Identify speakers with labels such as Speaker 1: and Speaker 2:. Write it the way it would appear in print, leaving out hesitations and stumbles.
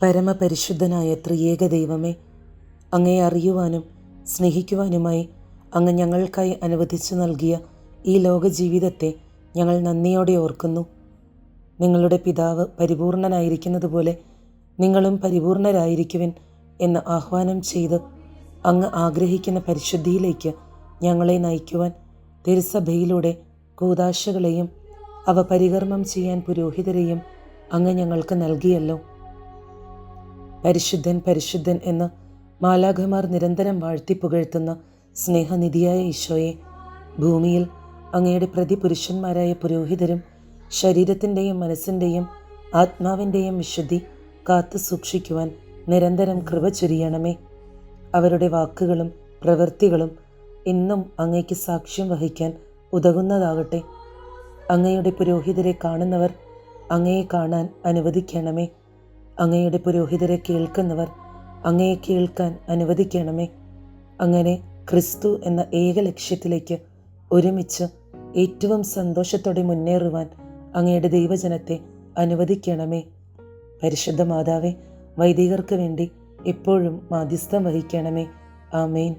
Speaker 1: പരമപരിശുദ്ധനായ ത്രിയേക ദൈവമേ, അങ്ങയെ അറിയുവാനും സ്നേഹിക്കുവാനുമായി അങ്ങ് ഞങ്ങൾക്കായി അനുവദിച്ചു നൽകിയ ഈ ലോക ജീവിതത്തെ ഞങ്ങൾ നന്ദിയോടെ ഓർക്കുന്നു. നിങ്ങളുടെ പിതാവ് പരിപൂർണനായിരിക്കുന്നത് പോലെ നിങ്ങളും പരിപൂർണരായിരിക്കുവിൻ എന്ന് ആഹ്വാനം ചെയ്ത് അങ്ങ് ആഗ്രഹിക്കുന്ന പരിശുദ്ധിയിലേക്ക് ഞങ്ങളെ നയിക്കുവാൻ തിരുസഭയിലൂടെ കൂദാശകളെയും അവ പരികർമ്മം ചെയ്യാൻ പുരോഹിതരെയും അങ്ങ് ഞങ്ങൾക്ക് നൽകിയല്ലോ. പരിശുദ്ധൻ പരിശുദ്ധൻ എന്ന് മാലാഖമാർ നിരന്തരം വാഴ്ത്തിപ്പുകഴ്ത്തുന്ന സ്നേഹനിധിയായ ഈശോയെ, ഭൂമിയിൽ അങ്ങയുടെ പ്രതിപുരുഷന്മാരായ പുരോഹിതരും ശരീരത്തിൻ്റെയും മനസ്സിൻ്റെയും ആത്മാവിൻ്റെയും വിശുദ്ധി കാത്തു സൂക്ഷിക്കുവാൻ നിരന്തരം കൃപ ചൊരിയണമേ. അവരുടെ വാക്കുകളും പ്രവൃത്തികളും എന്നും അങ്ങയ്ക്ക് സാക്ഷ്യം വഹിക്കാൻ ഉതകുന്നതാകട്ടെ. അങ്ങയുടെ പുരോഹിതരെ കാണുന്നവർ അങ്ങയെ കാണാൻ അനുവദിക്കണമേ. അങ്ങയുടെ പുരോഹിതരെ കേൾക്കുന്നവർ അങ്ങയെ കേൾക്കാൻ അനുവദിക്കണമേ. അങ്ങനെ ക്രിസ്തു എന്ന ഏക ലക്ഷ്യത്തിലേക്ക് ഒരുമിച്ച് ഏറ്റവും സന്തോഷത്തോടെ മുന്നേറുവാൻ അങ്ങയുടെ ദൈവജനത്തെ അനുവദിക്കണമേ. പരിശുദ്ധ മാതാവേ, വൈദികർക്ക് വേണ്ടി എപ്പോഴും മാധ്യസ്ഥം വഹിക്കണമേ. ആമേൻ.